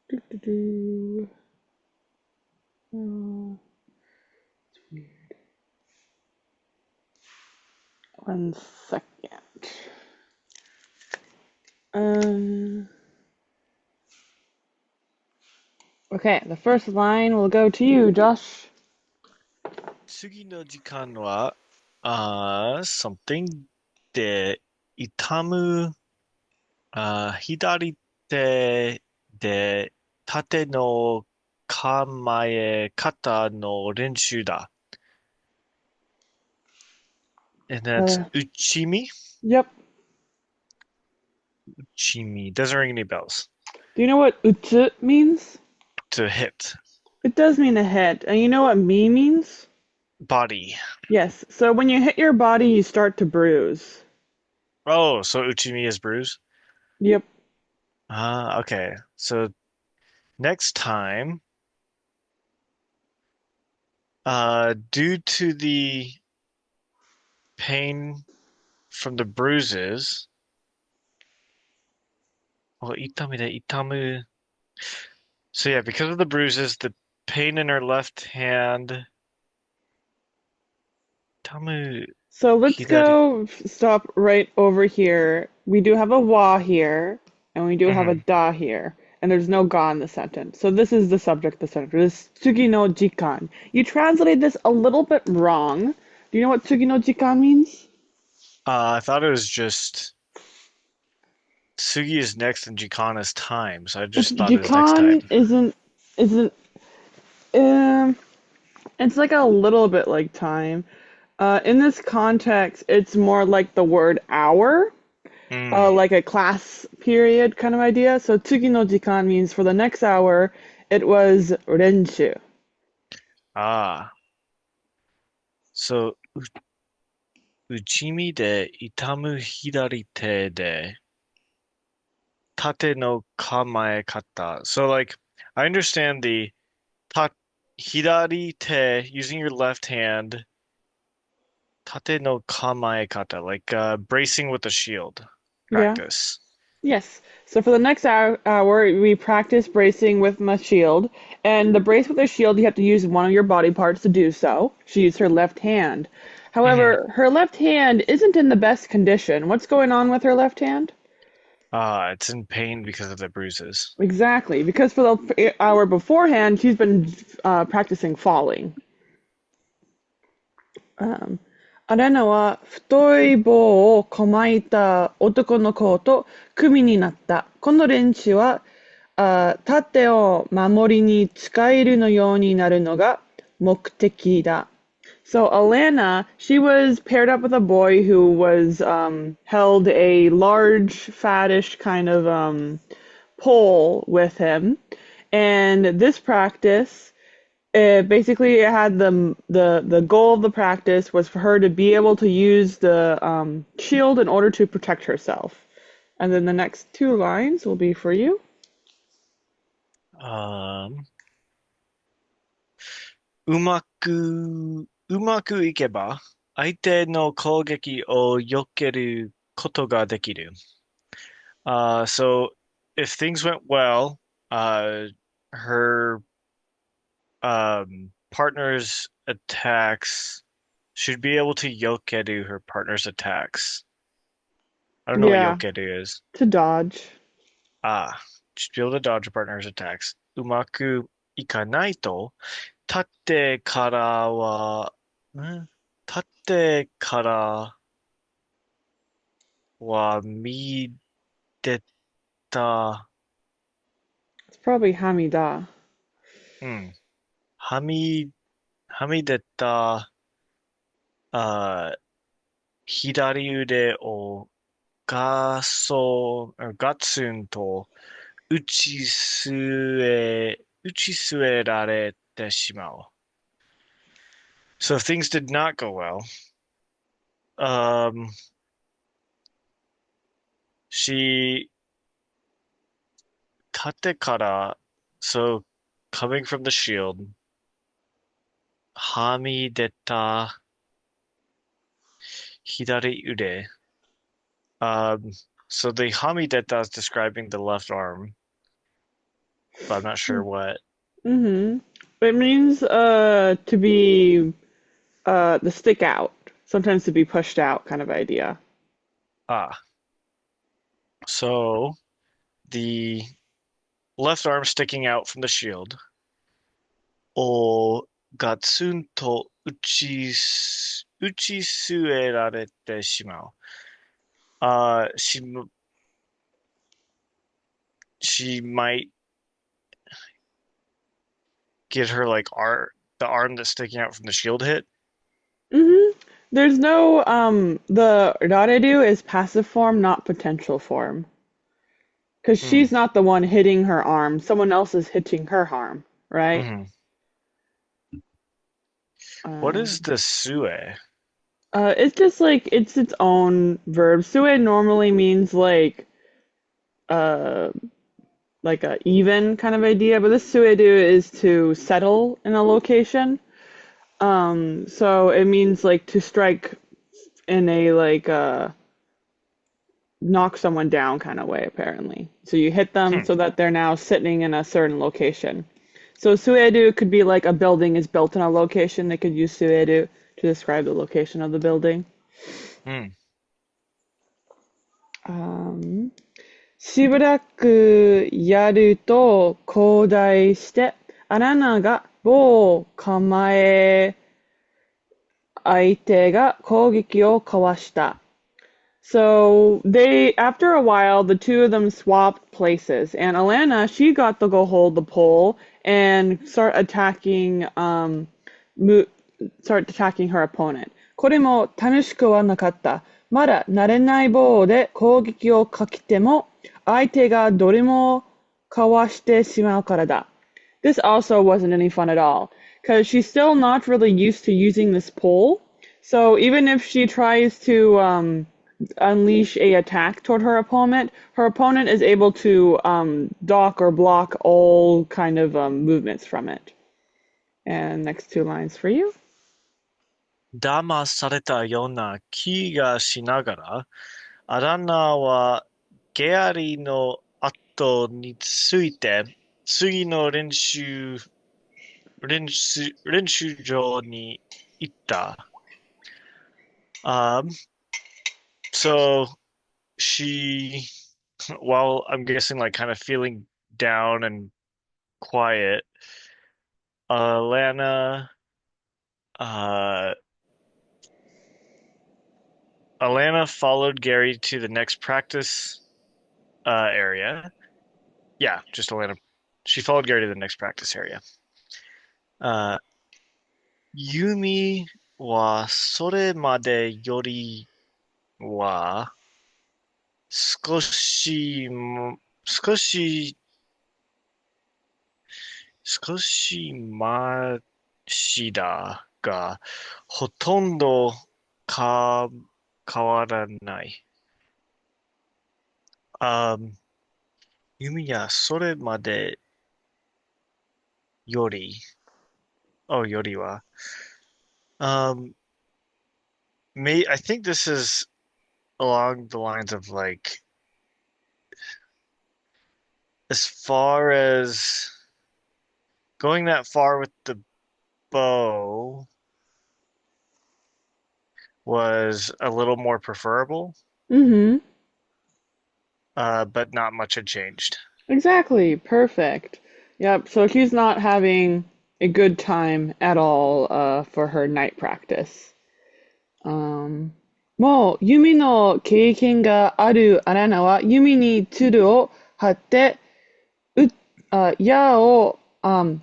Do-do-do. It's weird. 1 second. Okay, the first line will go to you, Josh. 次の時間は、something で痛む、左手で縦の構え方の練習だ。And that's Uh, uchimi? yep. Uchimi. Doesn't ring any bells. Do you know what utsu means? To hit. It does mean a hit. And you know what me means? Body. Yes. So when you hit your body, you start to bruise. Oh, so uchimi is bruise? Yep. Ah, okay. So next time, due to the pain from the bruises, well, itami de itamu. So yeah, because of the bruises, the pain in her left hand, itamu So let's hidari. go stop right over here. We do have a wa here, and we do have a Mhm. da here, and there's no ga in the sentence. So this is the subject of the sentence. This is tsugi no jikan. You translated this a little bit wrong. Do you know what tsugi no jikan means? I thought it was just Sugi is next and Jikan is time, so I It's just thought it was next time. jikan isn't um it's like a little bit like time. In this context, it's more like the word hour. Mm. Like a class period kind of idea. So tsugi no jikan means for the next hour, it was renshu. Ah, so Uchimi de itamu hidari te de tate no kamae kata. So like, I understand the ta hidari te using your left hand, tate no kamae kata, like bracing with a shield Yeah. practice. Yes. So for the next hour, we practice bracing with my shield. And the brace with the shield, you have to use one of your body parts to do so. She used her left hand. Hmm. However, her left hand isn't in the best condition. What's going on with her left hand? Ah, it's in pain because of the bruises. Exactly, because for the hour beforehand, she's been practicing falling. Um, アランナは太い棒をこまいた男の子と組になった。この練習は、盾を守りに使えるのようになるのが目的だ。So Alanna, she was paired up with a boy who was held a large, fattish kind of pole with him, and this practice basically it had the goal of the practice was for her to be able to use the shield in order to protect herself. And then the next two lines will be for you. Um, うまくいけば、相手の攻撃を避けることができる。So if things went well, her partner's attacks should be able to yokeru her partner's attacks. I don't know what Yeah, yokeru is. to dodge. Should be able to dodge her partner's attacks. うまくいかないと、立ってからは、立ってからは見てた、It's probably Hamida. うん、はみ、はみ出た、あ左腕をガツンと打ち据えられてしまう。So if things did not go well, um, she 縦から、so coming from the shield, はみ出た左腕. Um, so the hamideta is describing the left arm. but I'm not sure what. Mm-hmm. It means to be the stick out, sometimes to be pushed out kind of idea. Ah, so the left arm sticking out from the shield. をガツンと打ち据えられてしまう。she might get her like the arm that's sticking out from the shield hit. Mm-hmm. There's no the rareru is passive form, not potential form. Because Hmm. she's not the one hitting her arm, someone else is hitting her arm, right? Hmm. What Uh, is the sue? it's just like it's its own verb. Sue normally means uh like a even kind of idea, but this suedu is to settle in a location. So it means like to strike in a knock someone down kind of way, apparently. So you hit them Hmm. so that they're now sitting in a certain location. So suedu could be like a building is built in a location. They could use suedu to describe the location of the building. Hmm. Um, しばらくやると交代して、アランナが棒を構え、相手が攻撃をかわした。So after a while, the two of them swapped places, and Alanna, she got to go hold the pole and start attacking her opponent. これも楽しくはなかった。まだ慣れない棒で攻撃をかけても、相手がどれもかわしてしまうからだ。This also wasn't any fun at all, because she's still not really used to using this pole. So even if she tries to unleash a attack toward her opponent is able to dock or block all kind of movements from it. And next two lines for you. 騙されたような気がしながら、アランナはゲアリーの後について、次の練習場に行った。Um, so she, while I'm guessing like kind of feeling down and quiet, Alanna, uh, Alanna followed Gary to the next practice area. Yeah, just Alanna. She followed Gary to the next practice area. Uh, Yumi はそれまでよりは少しも、少し、少しマシだが、ほとんどか変わらない。あ、弓やそれまでより、よりは。Um, I think this is along the lines of like, as far as going that far with the bow was a little more preferable, Mm-hmm. but not much had changed. Exactly. Perfect. Yep. So she's not having a good time at all for her night practice. もう弓の経験があるアラナは弓に鶴を張ってう、矢を、言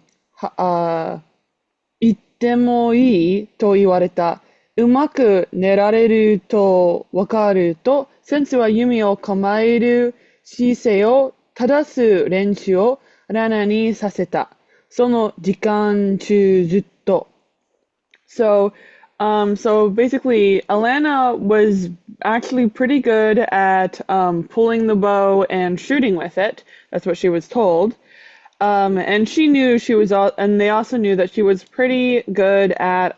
ってもいいと言われた。うまく練られるとわかると、先生は弓を構える姿勢を正す練習をラナにさせた。その時間中ずっと。So, so basically, Alanna was actually pretty good at pulling the bow and shooting with it. That's what she was told. And she knew she was, and they also knew that she was pretty good at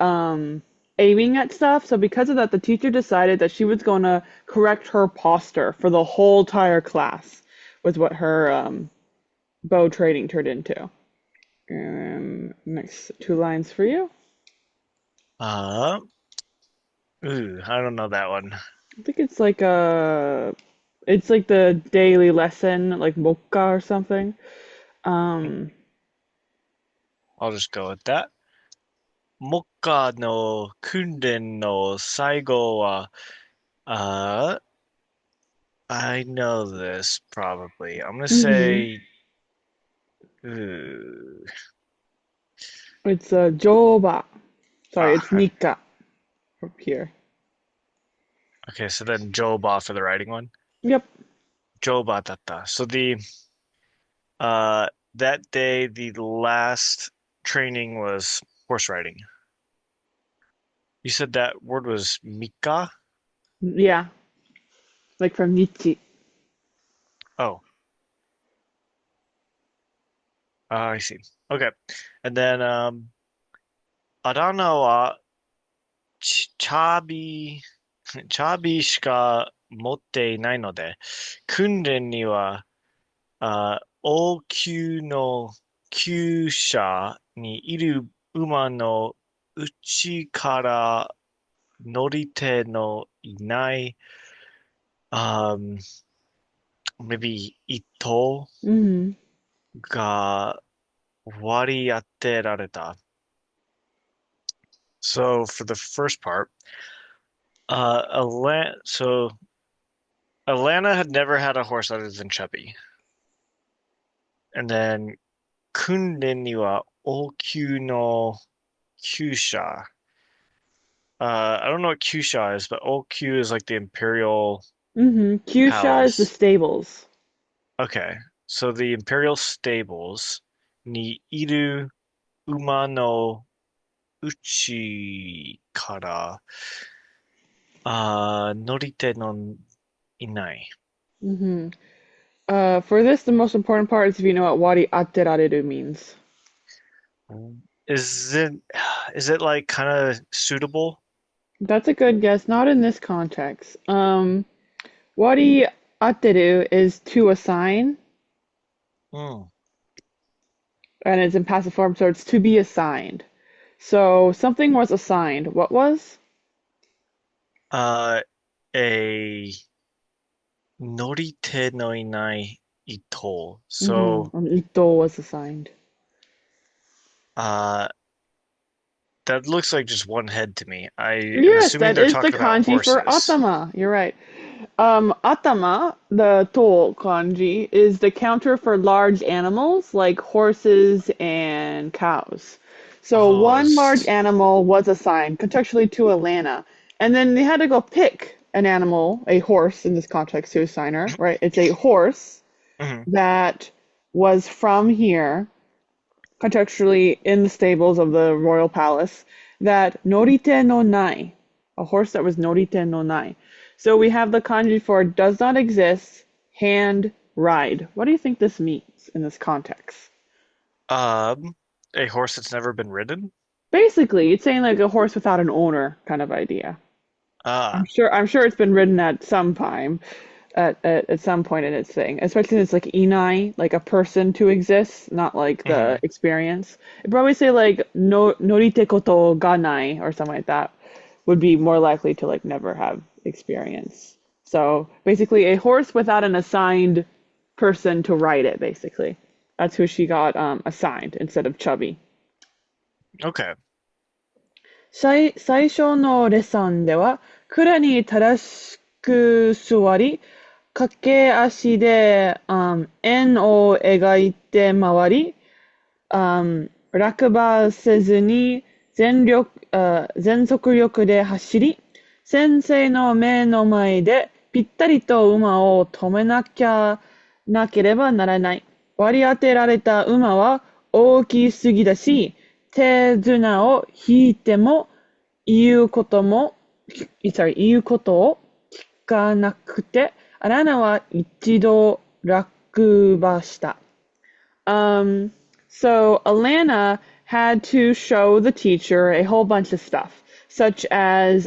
aiming at stuff. So because of that, the teacher decided that she was going to correct her posture for the whole entire class. Was what her bow trading turned into. Next two lines for you. Uh, I don't know that one. I think it's like the daily lesson, like Mokka or something. Um, I'll just go with that. 目下の訓練の最後は、uh, I know this probably. I'm gonna mhm. say, ooh, It's Joba. Sorry, it's ah, Nika from here. okay, so then Joba for the writing one. Yep. Joba data. So that day the last training was horse riding. You said that word was Mika? Yeah, like from Nichi. Oh, I see. Okay. And then Alanna wa Chabi チャービーしか持っていないので、訓練には、王宮の厩舎にいる馬のうちから乗り手のいない、maybe 一頭 Mhm. が割り当てられた。So for the first part, Alanna had never had a horse other than Chubby. And then 訓練には王宮の厩舎. I don't know what Kyusha is, but Old Q is like the Imperial Mhm. Kyusha is the Palace. stables. Okay, so the Imperial Stables にいる馬のうちから、乗り手のいない。Mhm. For this, the most important part is if you know what wari aterareru means. Is it is it like kind of suitable? That's a good guess. Not in this context. Wari ateru is to assign, Hmm. and it's in passive form, so it's to be assigned. So something was assigned. What was? Uh, a 乗り手のいない糸. So, An ito was assigned. uh, that looks like just one head to me. I am Yes, assuming that they're is the talking about kanji for horses. atama. You're right. Atama, the to kanji, is the counter for large animals like horses and cows. So Oh, one large is animal was assigned contextually to Alanna, and then they had to go pick an animal, a horse in this context, to assign her, right? It's a horse mhm. that was from here, contextually in the stables of the royal palace, that norite no nai, a horse that was norite no nai. So we have the kanji for does not exist, hand, ride. What do you think this means in this context? um a horse that's never been ridden? Basically, it's saying like a horse without an owner kind of idea. I'm Ah, sure I'm sure it's been ridden at some time, at some point in its thing, especially since it's like inai, like a person to exist, not like the mhm. experience. It'd probably say like no norite koto ga nai or something like that would be more likely to like never have experience. So basically, a horse without an assigned person to ride it. Basically, that's who she got assigned instead of Chubby. Okay. 最初のレッスンでは、蔵に正しく座り、駆け足で、円を描いて回り、落馬せずに全速力で走り、先生の目の前でぴったりと馬を止めなければならない。割り当てられた馬は大きすぎだし、手綱を引いても言うことを聞かなくて、アラナは一度落馬した。Um, so Alanna had to show the teacher a whole bunch of stuff, such as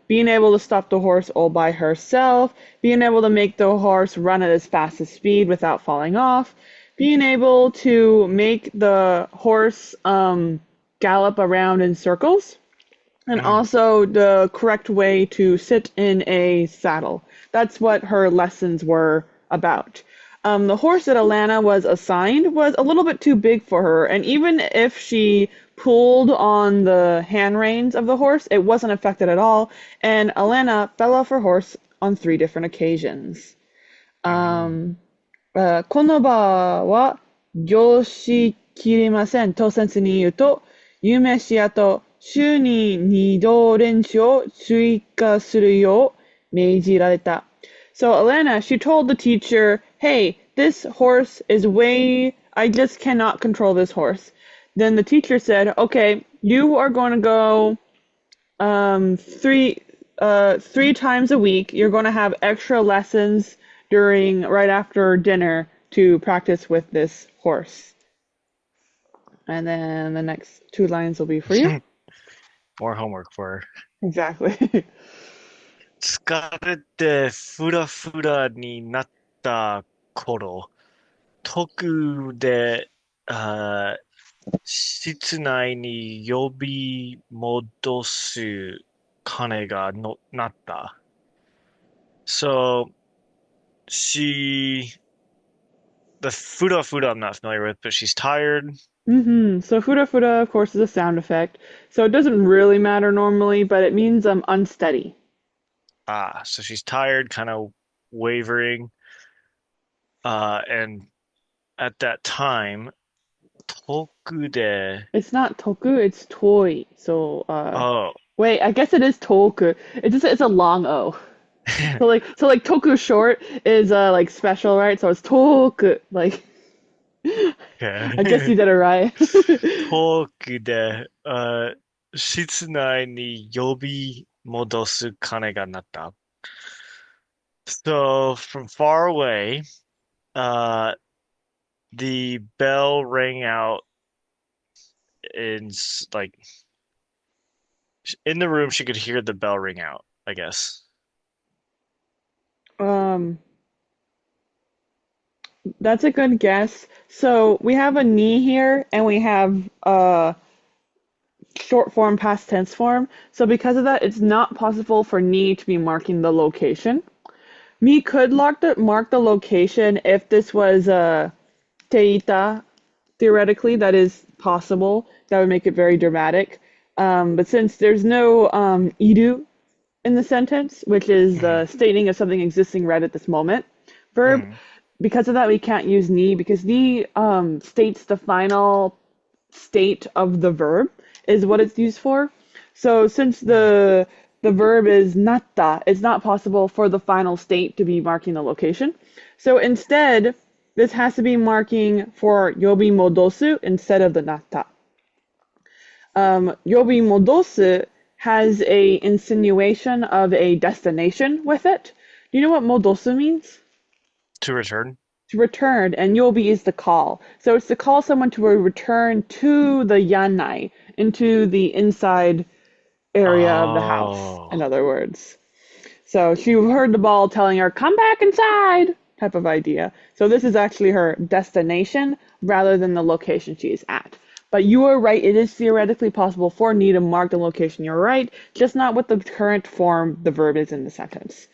being able to stop the horse all by herself, being able to make the horse run at its fastest speed without falling off, being able to make the horse gallop around in circles, and Mm. also the correct way to sit in a saddle. That's what her lessons were about. The horse that Alanna was assigned was a little bit too big for her, and even if she pulled on the hand reins of the horse, it wasn't affected at all, and Alanna fell off her horse on 3 different occasions. うん。この場は行しきれません。と先生に言うと、夕飯やと週に2度練習を追加するよう命じられた。So Alanna, she told the teacher, hey, this horse is I just cannot control this horse. Then the teacher said, okay, you are going to go three times a week. You're going to have extra lessons right after dinner to practice with this horse. And then the next 2 lines will be for you. More homework for her. Exactly. 疲れてフラフラになった頃、特で、あ室内に呼び戻す鐘が鳴った。So, the fuda fuda I'm not familiar with, but she's tired. So fura fura, of course, is a sound effect. So it doesn't really matter normally, but it means unsteady. So she's tired, kind of wavering. And at that time, toku It's not toku, it's toi. So oh, wait, I guess it is toku. It's a long O. So like toku short is like special, right? So it's toku. Like I guess you okay. did it right. トークで、室内に呼び戻す鐘が鳴った。So, from far away, uh, the bell rang out like, in the room, she could hear the bell ring out, I guess. um that's a good guess. So we have a ni here and we have short form past tense form. So because of that, it's not possible for ni to be marking the location. Me could mark the location if this was teita. Theoretically, that is possible. That would make it very dramatic. But since there's no iru in the sentence, which is Hmm. the stating of something existing right at this moment, verb, Hmm. because of that, we can't use ni because ni states the final state of the verb is what it's used for. So since Hmm. the verb is natta, it's not possible for the final state to be marking the location. So instead, this has to be marking for yobi modosu instead of the natta. Yobi modosu has a insinuation of a destination with it. Do you know what modosu means? To return? To return, and yobi is the call. So it's to call someone to a return to the yanai, into the inside area of the house, Oh, in other words. So she heard the ball telling her, come back inside, type of idea. So this is actually her destination rather than the location she is at. But you are right, it is theoretically possible for me to mark the location. You're right, just not with the current form the verb is in the sentence,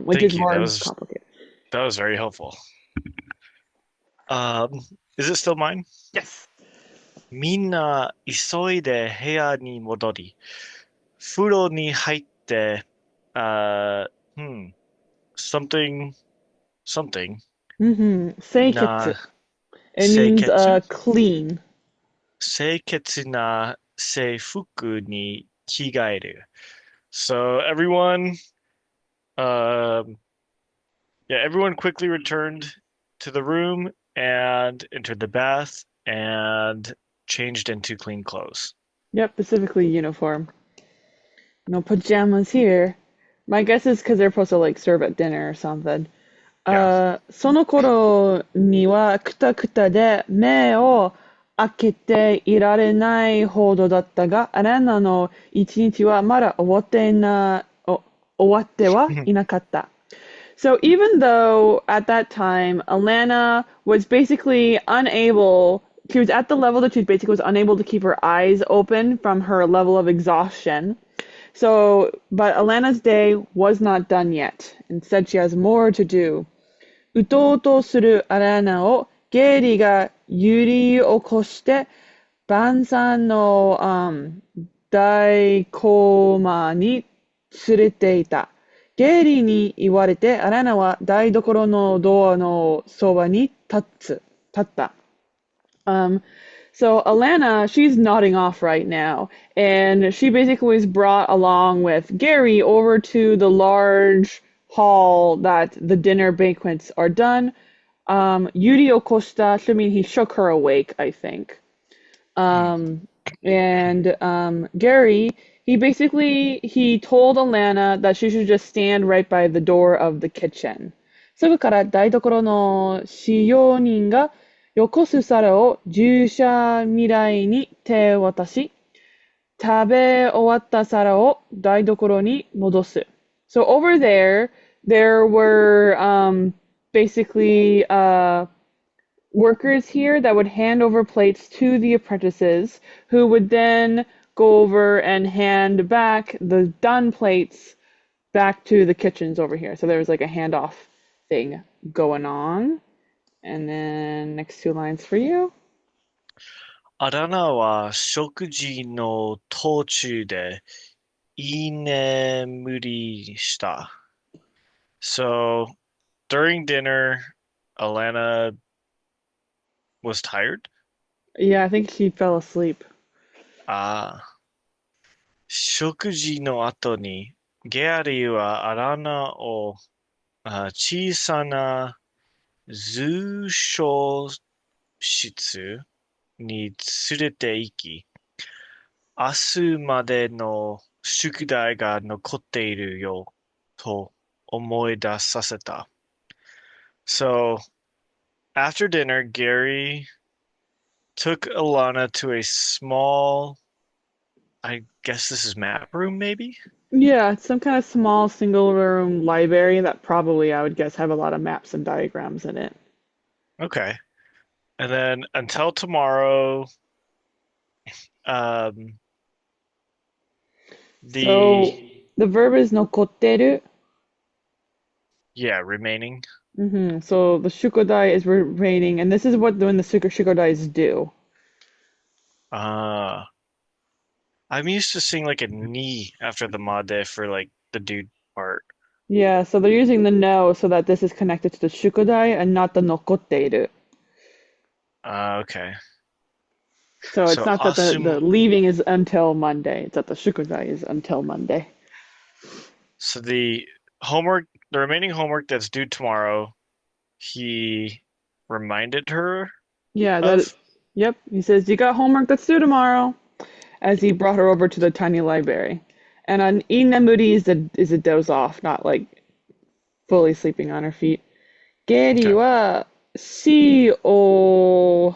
which is thank you. more complicated. That was very helpful. Um, is it still mine? Yes. みんな急いで部屋に戻り、風呂に入って、uh, hmm, something, something, Seiketsu. な、It 清 means 潔 clean. 清潔な制服に着替える. So um, everyone quickly returned to the room and entered the bath and changed into clean clothes. Yep, specifically uniform. No pajamas here. My guess is because they're supposed to like serve at dinner or something. Yeah. その頃にはくたくたで目を開けていられないほどだったが、アランナの一日はまだ終わってはいなかった。So even though at that time Alanna was basically unable, she was at the level that she basically was unable to keep her eyes open from her level of exhaustion. So, but Alanna's day was not done yet. Instead, she has more to do. 打とうとするアラナをゲイリーが揺り起こして晩餐の、大コーマに連れていた。ゲイリーに言われて、アラナは台所のドアのそばに立った。Um, so Alanna, she's nodding off right now, and she basically was brought along with Gary over to the large hall that the dinner banquets are done. Yuri Okosta should mean he shook her awake, I think. Hmm. And Gary, he told Alanna that she should just stand right by the door of the kitchen. すぐから台所の使用人がよこす皿を従者未来に手渡し、食べ終わった皿を台所に戻す。So over there, there were basically workers here that would hand over plates to the apprentices, who would then go over and hand back the done plates back to the kitchens over here. So there was like a handoff thing going on. And then next two lines for you. アラナは食事の途中で居眠りした。So during dinner, Alanna was tired. Yeah, I think she fell asleep. ああ。食事の後に、ゲアリーはアラナを小さな図書室に連れて行き、明日までの宿題が残っているよと思い出させた。So, after dinner, Gary took Alana to a small, I guess this is map room, maybe? Yeah, it's some kind of small single room library that probably I would guess have a lot of maps and diagrams in it. Okay. And then until tomorrow, um, So the, the verb is nokoteru. yeah, remaining. So the shukodai is remaining, and this is what when the shukodais do. Uh, I'm used to seeing like a knee after the made for like the dude part. Yeah, so they're using the no so that this is connected to the shukodai and not the nokoteru. Okay. So it's So not that the assume, leaving is until Monday, it's that the shukodai is until Monday. so the remaining homework that's due tomorrow, he reminded her Yeah, that, of? yep. He says, you got homework that's due tomorrow, as he brought her over to the tiny library. And an inemuri is a doze off, not like fully sleeping on her feet. Geri Okay. wa C を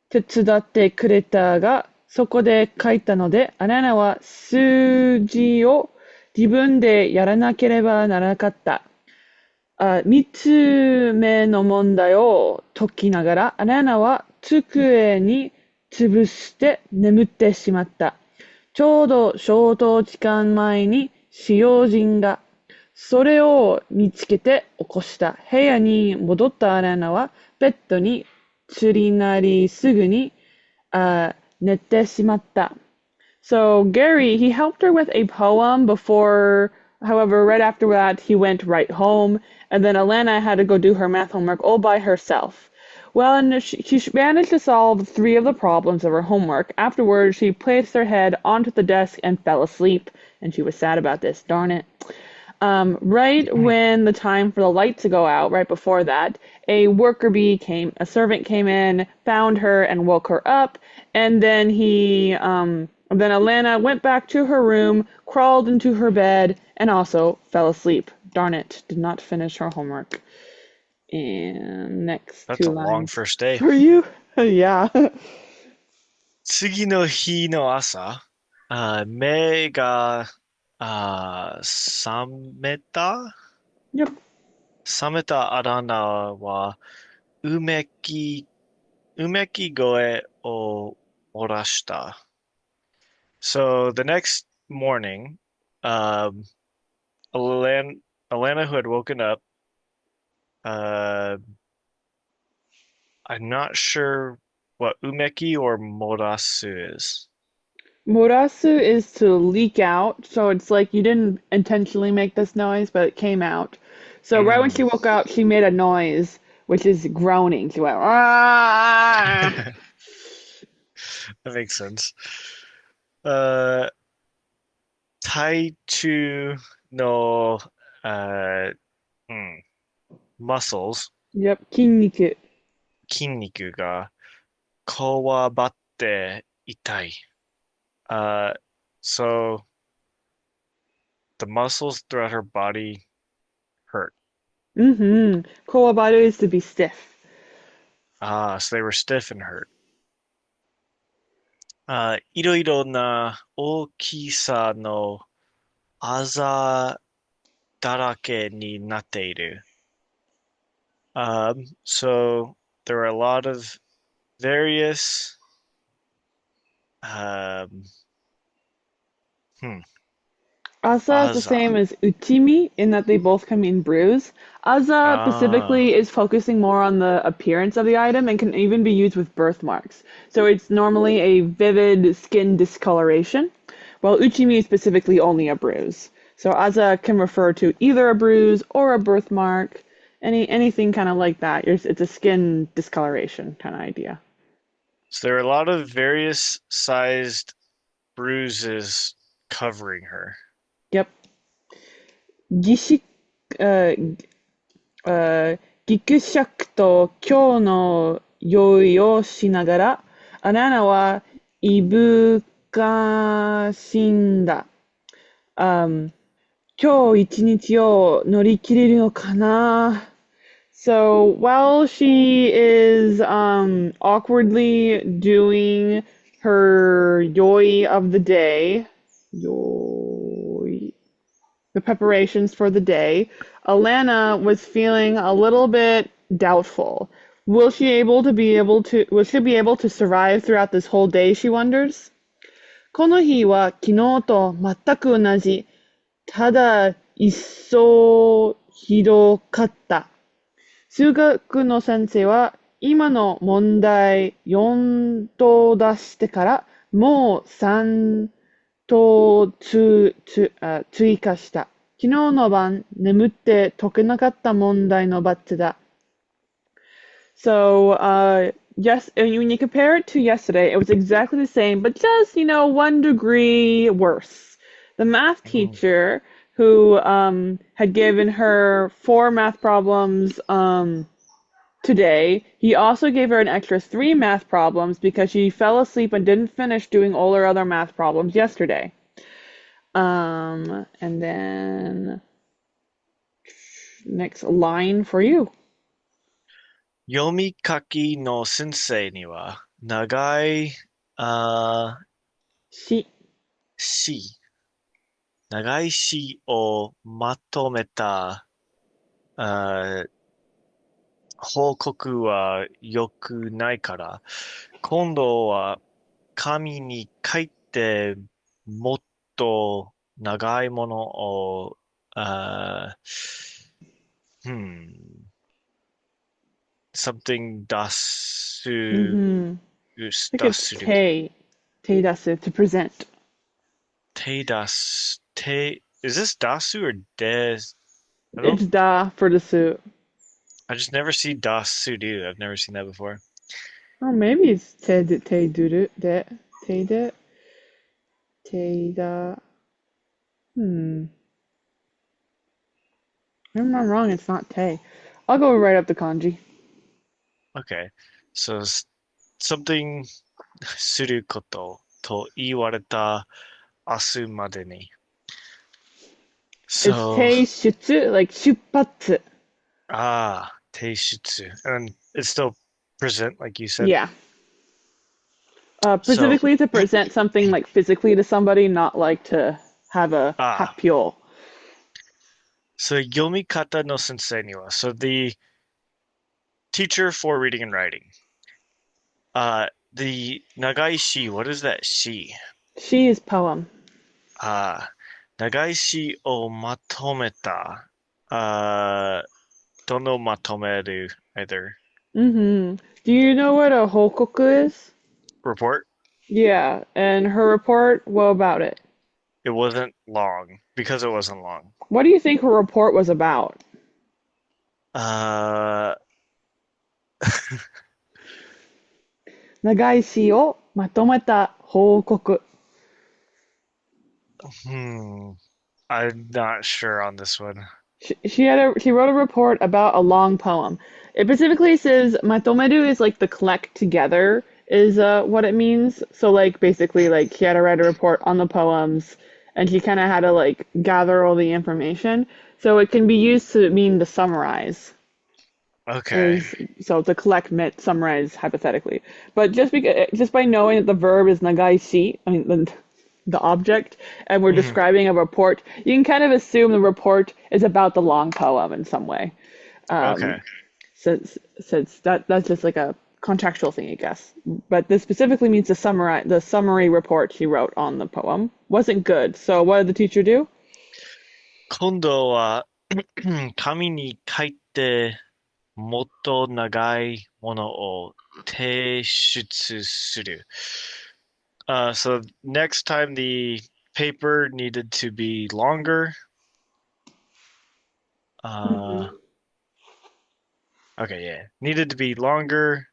手伝ってくれたが、そこで書いたので、あなたは数字を自分でやらなければならなかった。三つ目の問題を解きながら、あなたは机に潰して眠ってしまった。ちょうど消灯時間前に使用人が、それを見つけて起こした。部屋に戻ったアラナは、ベッドに釣りなりすぐに、寝てしまった。So Gary, he helped her with a poem before, however, right after that, he went right home, and then Alanna had to go do her math homework all by herself. Well, and she managed to solve three of the problems of her homework. Afterwards, she placed her head onto the desk and fell asleep, and she was sad about this, darn it. Right when the time for the light to go out, right before that, a servant came in, found her, and woke her up. And then then Alanna went back to her room, crawled into her bed, and also fell asleep. Darn it, did not finish her homework. And next That's two a long lines first day. for you. Yeah. 次の日の朝、目が、覚めた Yep. 冷めたアランナは、うめき声を漏らした。So the next morning, um, Alan, Alanna, who had woken up, uh, I'm not sure what umeki or morasu is. Murasu is to leak out, so it's like you didn't intentionally make this noise, but it came out. So right when Mm, she woke up, she made a noise, which is groaning. She went, ah! that makes sense. Uh, Taichu no uh, hmm, muscles, Yep, 筋肉. 筋肉がこわばって痛い. Uh, so the muscles throughout her body hurt. Mm-hmm. Kowabaru is to be stiff. Ah, so they were stiff and hurt. いろいろな大きさのあざだらけになっている. So there are a lot of various, um, hmm, Asa is the aza. same as uchimi in that they both can mean bruise. Asa Ah, specifically is focusing more on the appearance of the item and can even be used with birthmarks. So it's normally a vivid skin discoloration, while uchimi is specifically only a bruise. So Asa can refer to either a bruise or a birthmark, anything kind of like that. It's a skin discoloration kind of idea. so there are a lot of various sized bruises covering her. Yep. Gishi, uh, ギクシャクと今日の用意をしながら、アナナはいぶかしんだ。今日一日を乗り切れるのかな So while she is awkwardly doing her yoi of the day, yoi, the preparations for the day, Alanna was feeling a little bit doubtful. Will she be able to survive throughout this whole day, she wonders? この日は昨日と全く同じ。ただ一層ひどかった。数学の先生は今の問題4と出してからもう3と追加した。昨日の晩眠って解けなかった問題のバツだ。So, yes, and when you compare it to yesterday, it was exactly the same, but just, 1 degree worse. The math Mm. teacher who had given her 4 math problems today, he also gave her an extra 3 math problems because she fell asleep and didn't finish doing all her other math problems yesterday. And then next line for you. 読み書きの先生には長い、あし、詩、長い詩をまとめた、あ報告は良くないから、今度は紙に書いてもっと長いものを、hmm, something 出す、mm-hmm. I think 出 it's する。teidasu, to present. 手出す、is this 出す or des? I don't, It's da for the suit. I just never see 出す do. I've never seen that before. Oh, maybe it's te duru de te de te da. Hmm. If I'm not wrong, it's not te. I'll go right up the kanji. Okay. So something することと言われた明日までに. It's So, te shutsu, like 出発. 提出. And it's still present, like you said. Yeah. So, Specifically to present something like physically to somebody, not like to have a あ hapyo. So 読み方の先生には, so the teacher for reading and writing. The 長い詩, what is that 詩? She is poem. 長い詩をまとめた. どのまとめる either Do you know what a hokoku is? report? Yeah, and her report, what about it? It wasn't long because it wasn't long. What do you think her report was about? Uh, 長い詩をまとめた報告. I'm not sure on this one. She wrote a report about a long poem. It specifically says matomeru is like the collect together is what it means. So like basically like she had to write a report on the poems and she kind of had to like gather all the information. So it can be used to mean to summarize. Okay. So to collect, summarize hypothetically. But just by knowing that the verb is nagai shi, I mean the object, and we're Mhm. describing a report, you can kind of assume the report is about the long poem in some way. Um, Okay. since that's just like a contractual thing, I guess. But this specifically means the summary report she wrote on the poem wasn't good. So what did the teacher do? 今度は紙に書いてもっと長いものを提出する. So next time the paper needed to be longer. Okay, yeah. Needed to be longer.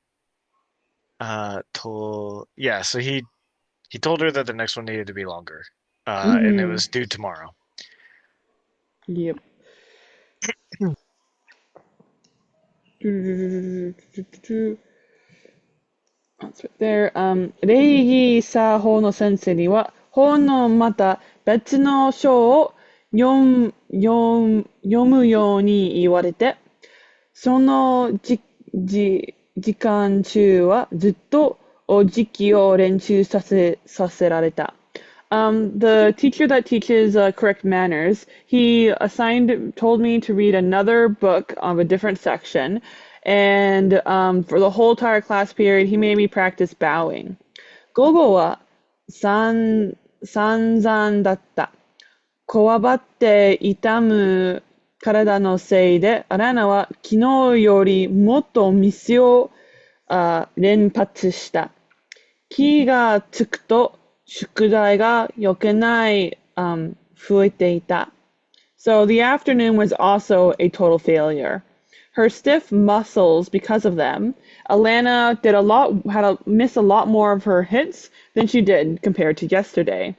So he told her that the next one needed to be longer. And it Mm-hmm. was due tomorrow. Yep. That's right there. 礼儀作法の先生には、法のまた別の章を読むように言われて、その時間中はずっとお辞儀を練習させられた。The teacher that teaches correct manners, told me to read another book of a different section, and for the whole entire class period, he made me practice bowing. 午後は散々だった。こわばって痛む体のせいで、アラナは昨日よりもっとミスを連発した。気がつくと、宿題が余計ない、増えていた. So the afternoon was also a total failure. Her stiff muscles, because of them, Alanna had to miss a lot more of her hits than she did compared to yesterday.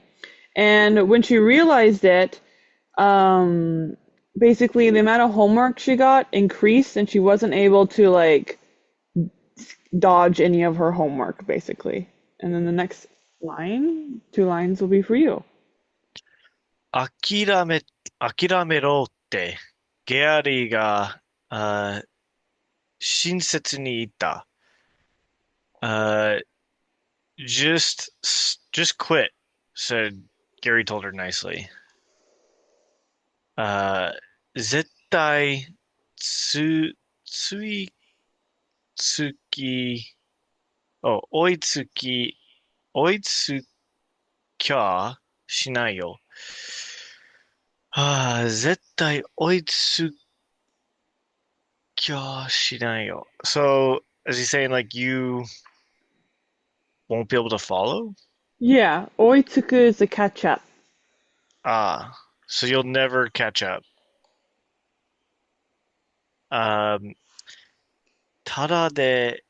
And when she realized it, basically the amount of homework she got increased and she wasn't able to like dodge any of her homework basically. And then the next two lines will be for you. 諦めろって、ゲアリーが、親切に言った。Just quit, said Gary told her nicely. 絶対、いつき、追いつきゃしないよ。絶対追いつきゃしないよ. So, is he saying like you won't be able to follow? Yeah, oitsuku is the catch up. So you'll never catch up. ただで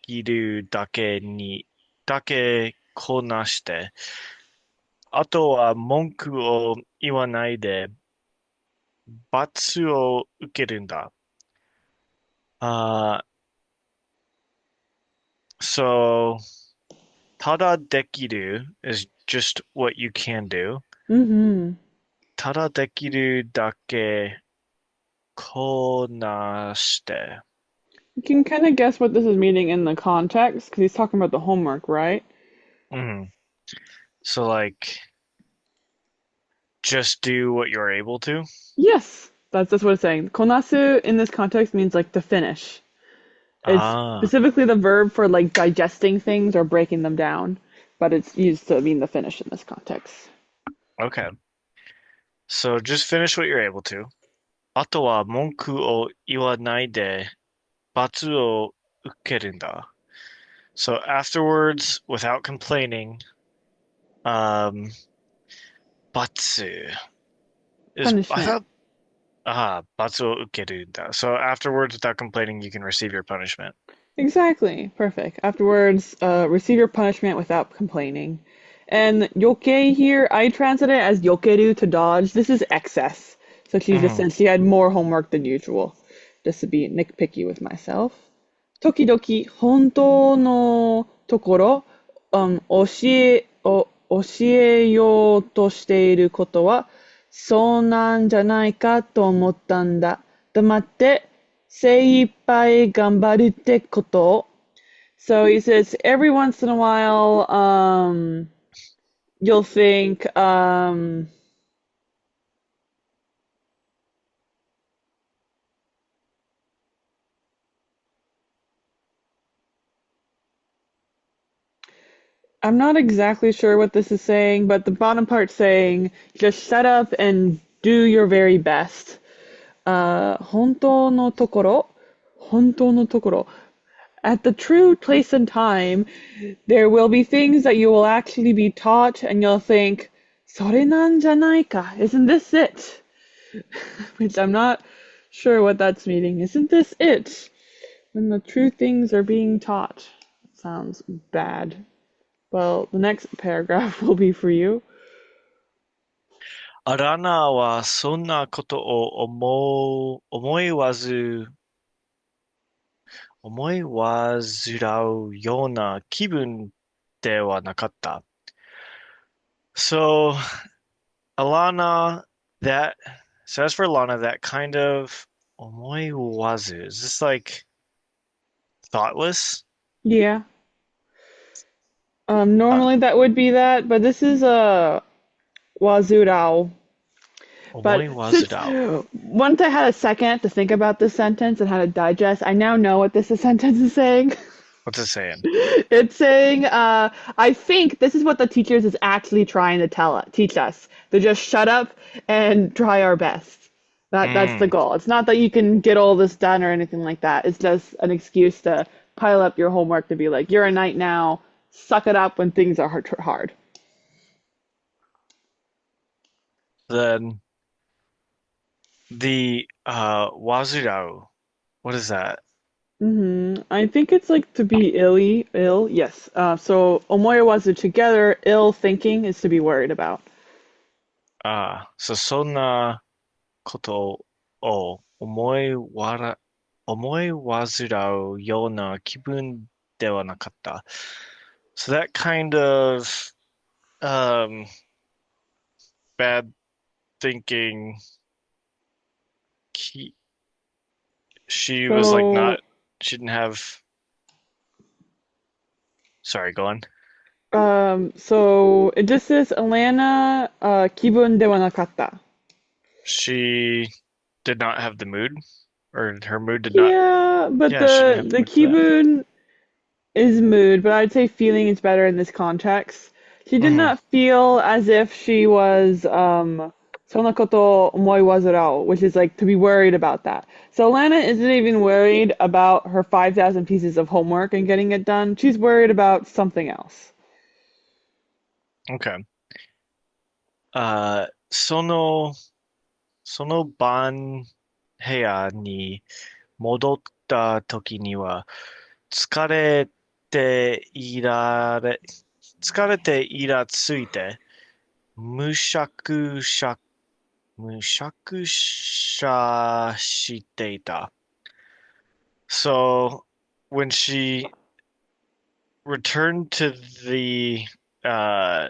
きるだけこなして、あとは文句を言わないで、罰を受けるんだ。So, ただできる is just what you can do. Mm-hmm. ただできるだけこなして. You can kind of guess what this is meaning in the context because he's talking about the homework, right? So like, Just do what you're able to? Yes, that's what it's saying. Konasu in this context means like to finish. It's Ah, specifically the verb for like digesting things or breaking them down, but it's used to mean the finish in this context. okay. So just finish what you're able to. あとは文句を言わないで罰を受けるんだ. So afterwards, without complaining, um, 罰 is, I Punishment. thought, 罰を受けるんだ. So afterwards, without complaining, you can receive your punishment. Exactly. Perfect. Afterwards, receive your punishment without complaining. And yoke here, I translate it as yokeru to dodge. This is excess. So she just Mhm. said she had more homework than usual, just to be nitpicky with myself. 時々、本当のところ、教えようとしていることは、そうなんじゃないかと思ったんだ。黙って、精一杯頑張るってこと。So he says every once in a while, you'll think, I'm not exactly sure what this is saying, but the bottom part's saying just shut up and do your very best. 本当のところ、本当のところ. At the true place and time, there will be things that you will actually be taught, and you'll think, それなんじゃないか? Isn't this it? Which I'm not sure what that's meaning. Isn't this it? When the true things are being taught. Sounds bad. Well, the next paragraph will be for you. アラナはそんなことを思い煩うような気分ではなかった。So, Alana, that, so as for Alana, that kind of 思いわず, is this like thoughtless? Yeah. Uh, Normally that would be that, but this is a wazurao. 思 But いわず since らう. once I had a second to think about this sentence and how to digest, I now know what this sentence is saying. What's it saying? It's saying, I think this is what the teachers is actually trying to teach us. To just shut up and try our best. That's the Mm, goal. It's not that you can get all this done or anything like that. It's just an excuse to pile up your homework to be like, you're a knight now. Suck it up when things are hard. then the wazurau, what is that? I think it's like to be ill. Yes. So omoyawazu together, ill thinking is to be worried about. So そんなことを思い煩うような気分ではなかった. So that kind of um, bad thinking, he, she was like So not, she didn't have, sorry, go on. so it just says Alanna, kibun de wa nakata. She did not have the mood, or her mood did not, Yeah, but yeah, she didn't have the the mood for that. kibun is mood, but I'd say feeling is better in this context. She did Hmm. not feel as if she was sonakoto omoiwazurao, which is like to be worried about that. So Lana isn't even worried about her 5,000 pieces of homework and getting it done. She's worried about something else. Okay. その晩部屋に戻った時には、疲れていられ、疲れてイラついて、むしゃくしゃ、むしゃくしゃしていた. So, when she returned to the uh,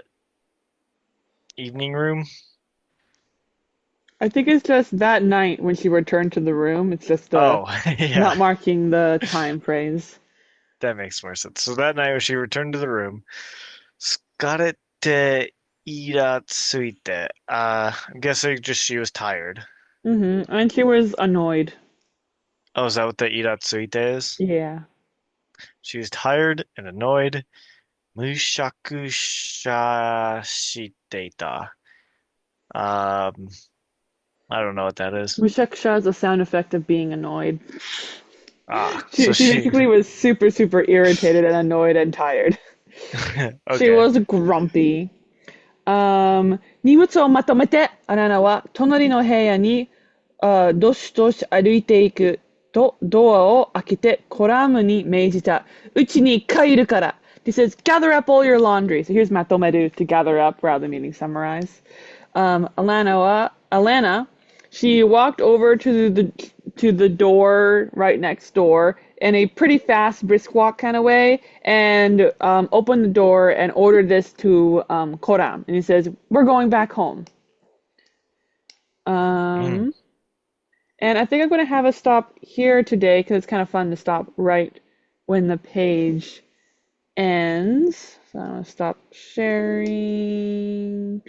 evening room, I think it's just that night when she returned to the room. It's just oh, not yeah, marking the time phrase. that makes more sense. So that night when she returned to the room, 疲れていられ iratsuite. I'm guessing just she was tired. And she was annoyed. Oh, is that what the iratsuite is? Yeah. She was tired and annoyed. Mushaku shashiteita. Um, I don't know what that is. Mushaksha is a sound effect of being annoyed. So She she, basically was super, super irritated and annoyed and tired. She okay. was grumpy. 荷物をまとめて、アナナは隣の部屋に、どしどし歩いていくと、ドアを開けてコラムに命じた。うちに帰るから。He says, gather up all your laundry. So here's matomeru to gather up rather meaning summarize. Alanna, she walked over to the door right next door in a pretty fast, brisk walk kind of way, and opened the door and ordered this to Koram. And he says, "We're going back home." Mm. Um, and I think I'm going to have us stop here today because it's kind of fun to stop right when the page ends. So I'm going to stop sharing.